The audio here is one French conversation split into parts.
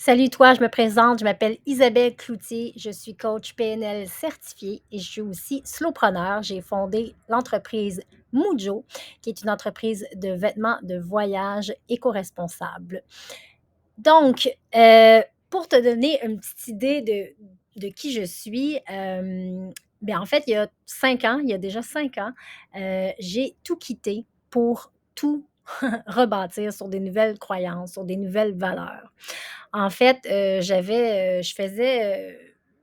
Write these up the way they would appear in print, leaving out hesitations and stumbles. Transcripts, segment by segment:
Salut toi, je me présente, je m'appelle Isabelle Cloutier, je suis coach PNL certifiée et je suis aussi slowpreneur. J'ai fondé l'entreprise Mujo, qui est une entreprise de vêtements de voyage éco-responsable. Donc, pour te donner une petite idée de qui je suis, ben, en fait, il y a 5 ans, il y a déjà 5 ans, j'ai tout quitté pour tout rebâtir sur des nouvelles croyances, sur des nouvelles valeurs. En fait, je faisais,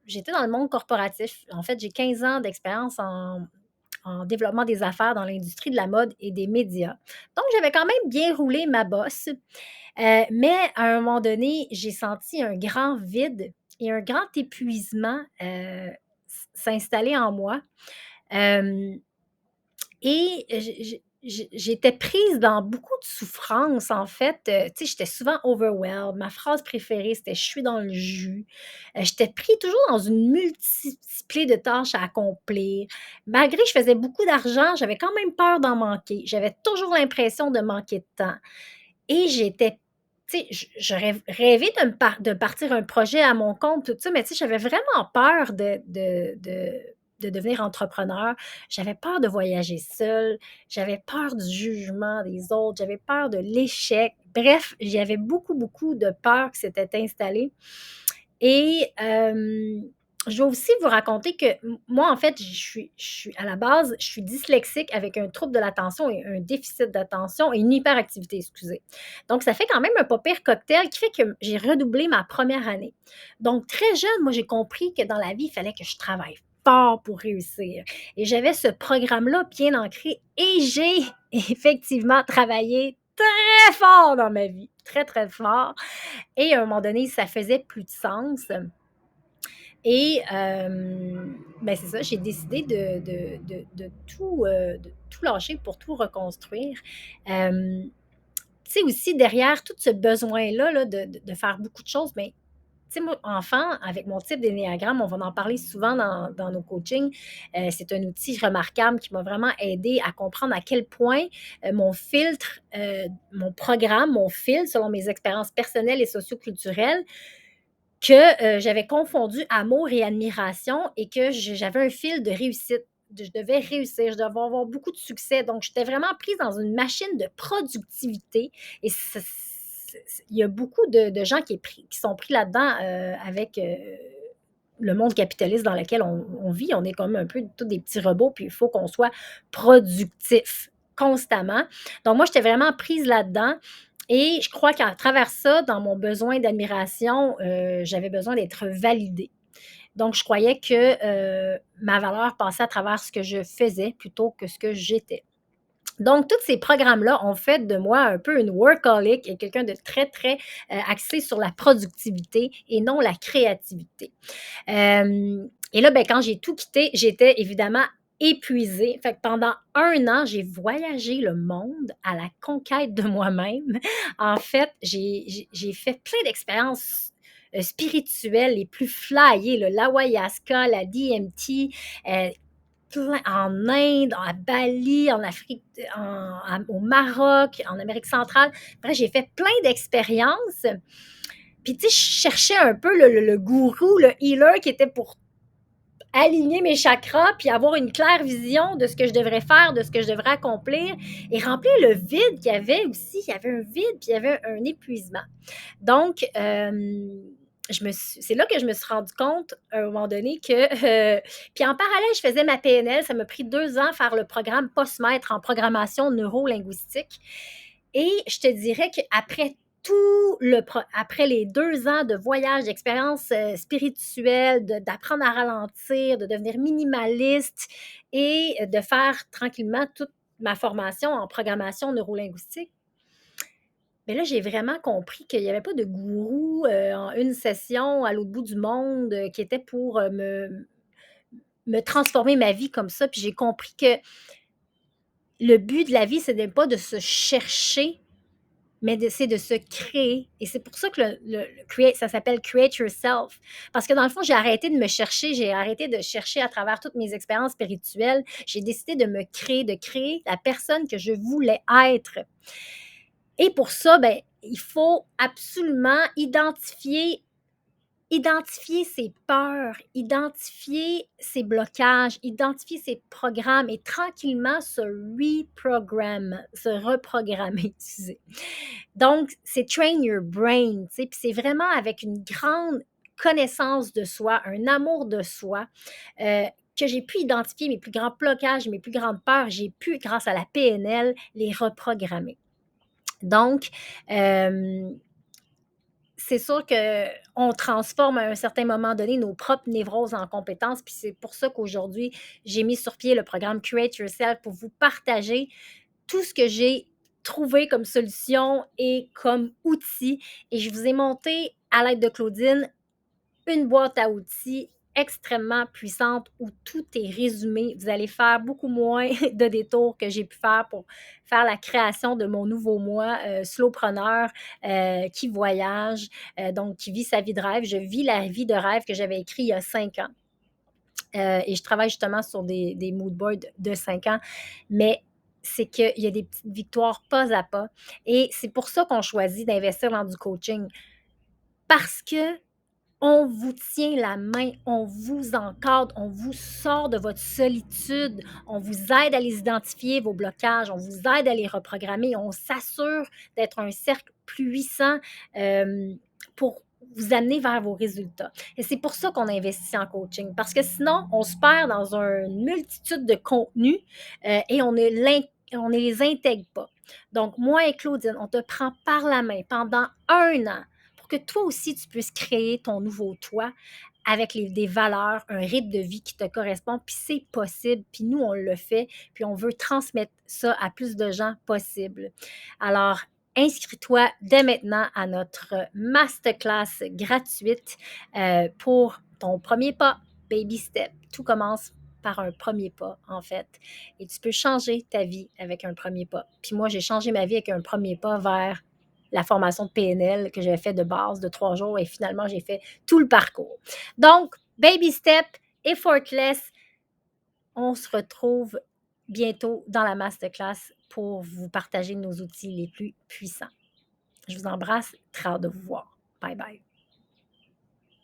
j'étais dans le monde corporatif. En fait, j'ai 15 ans d'expérience en développement des affaires dans l'industrie de la mode et des médias. Donc j'avais quand même bien roulé ma bosse, mais à un moment donné, j'ai senti un grand vide et un grand épuisement, s'installer en moi. Hem et j'étais prise dans beaucoup de souffrance, en fait, tu sais, j'étais souvent overwhelmed. Ma phrase préférée, c'était: «Je suis dans le jus». J'étais pris toujours dans une multiplicité de tâches à accomplir. Malgré que je faisais beaucoup d'argent, j'avais quand même peur d'en manquer. J'avais toujours l'impression de manquer de temps et j'étais tu sais, j'aurais rêvé de partir un projet à mon compte, tout ça, mais tu sais, j'avais vraiment peur de devenir entrepreneur. J'avais peur de voyager seule, j'avais peur du jugement des autres, j'avais peur de l'échec. Bref, j'avais beaucoup, beaucoup de peur qui s'était installée et je vais aussi vous raconter que moi, en fait, je suis à la base, je suis dyslexique avec un trouble de l'attention et un déficit d'attention et une hyperactivité, excusez. Donc, ça fait quand même un pas pire cocktail qui fait que j'ai redoublé ma première année. Donc, très jeune, moi, j'ai compris que dans la vie, il fallait que je travaille fort pour réussir. Et j'avais ce programme-là bien ancré et j'ai effectivement travaillé très fort dans ma vie, très, très fort. Et à un moment donné, ça faisait plus de sens. Et ben, c'est ça, j'ai décidé de tout lâcher pour tout reconstruire. Tu sais aussi derrière tout ce besoin-là là, de faire beaucoup de choses, mais tu sais, moi, enfant, avec mon type d'énéagramme, on va en parler souvent dans nos coachings. C'est un outil remarquable qui m'a vraiment aidé à comprendre à quel point mon filtre, mon programme, mon fil, selon mes expériences personnelles et socioculturelles, que j'avais confondu amour et admiration et que j'avais un fil de réussite. Je devais réussir, je devais avoir beaucoup de succès. Donc, j'étais vraiment prise dans une machine de productivité et il y a beaucoup de gens qui sont pris là-dedans avec le monde capitaliste dans lequel on vit. On est comme un peu tous des petits robots, puis il faut qu'on soit productif constamment. Donc, moi, j'étais vraiment prise là-dedans. Et je crois qu'à travers ça, dans mon besoin d'admiration, j'avais besoin d'être validée. Donc, je croyais que ma valeur passait à travers ce que je faisais plutôt que ce que j'étais. Donc, tous ces programmes-là ont fait de moi un peu une workaholic et quelqu'un de très, très axé sur la productivité et non la créativité. Et là, ben, quand j'ai tout quitté, j'étais évidemment épuisée. Fait que pendant 1 an, j'ai voyagé le monde à la conquête de moi-même. En fait, j'ai fait plein d'expériences spirituelles les plus flyées, l'ayahuasca, la DMT, euh, en Inde, à Bali, en Afrique, au Maroc, en Amérique centrale. Bref, j'ai fait plein d'expériences. Puis, tu sais, je cherchais un peu le gourou, le healer qui était pour aligner mes chakras, puis avoir une claire vision de ce que je devrais faire, de ce que je devrais accomplir, et remplir le vide qu'il y avait aussi. Il y avait un vide, puis il y avait un épuisement. Donc, c'est là que je me suis rendu compte, à un moment donné, que... puis en parallèle, je faisais ma PNL. Ça m'a pris 2 ans faire le programme Postmaître en programmation neuro-linguistique. Et je te dirais qu'après après les 2 ans de voyage, d'expérience spirituelle, d'apprendre à ralentir, de devenir minimaliste et de faire tranquillement toute ma formation en programmation neurolinguistique, mais là, j'ai vraiment compris qu'il n'y avait pas de gourou en une session à l'autre bout du monde qui était pour me transformer ma vie comme ça. Puis j'ai compris que le but de la vie, ce n'est pas de se chercher, mais c'est de se créer. Et c'est pour ça que ça s'appelle Create Yourself. Parce que dans le fond, j'ai arrêté de me chercher, j'ai arrêté de chercher à travers toutes mes expériences spirituelles. J'ai décidé de me créer, de créer la personne que je voulais être. Et pour ça, ben, il faut absolument identifier ses peurs, identifier ses blocages, identifier ses programmes et tranquillement se reprogrammer, excusez. Donc, c'est train your brain, tu sais, puis c'est vraiment avec une grande connaissance de soi, un amour de soi, euh, que j'ai pu identifier mes plus grands blocages, mes plus grandes peurs, j'ai pu, grâce à la PNL, les reprogrammer. Donc, euh, c'est sûr qu'on transforme à un certain moment donné nos propres névroses en compétences. Puis c'est pour ça qu'aujourd'hui, j'ai mis sur pied le programme Create Yourself pour vous partager tout ce que j'ai trouvé comme solution et comme outil. Et je vous ai monté à l'aide de Claudine une boîte à outils extrêmement puissante où tout est résumé. Vous allez faire beaucoup moins de détours que j'ai pu faire pour faire la création de mon nouveau moi, slowpreneur, qui voyage, donc qui vit sa vie de rêve. Je vis la vie de rêve que j'avais écrit il y a 5 ans. Et je travaille justement sur des mood boards de 5 ans. Mais c'est qu'il y a des petites victoires pas à pas. Et c'est pour ça qu'on choisit d'investir dans du coaching. Parce que on vous tient la main, on vous encadre, on vous sort de votre solitude, on vous aide à les identifier, vos blocages, on vous aide à les reprogrammer, on s'assure d'être un cercle puissant pour vous amener vers vos résultats. Et c'est pour ça qu'on investit en coaching, parce que sinon, on se perd dans une multitude de contenus et on ne les intègre pas. Donc, moi et Claudine, on te prend par la main pendant 1 an pour que toi aussi, tu puisses créer ton nouveau toi avec des valeurs, un rythme de vie qui te correspond, puis c'est possible, puis nous, on le fait, puis on veut transmettre ça à plus de gens possible. Alors, inscris-toi dès maintenant à notre masterclass gratuite pour ton premier pas, Baby Step. Tout commence par un premier pas, en fait. Et tu peux changer ta vie avec un premier pas. Puis moi, j'ai changé ma vie avec un premier pas vers la formation de PNL que j'avais fait de base de 3 jours et finalement, j'ai fait tout le parcours. Donc, Baby Step, Effortless, on se retrouve bientôt dans la masterclass pour vous partager nos outils les plus puissants. Je vous embrasse, très hâte de vous voir. Bye bye.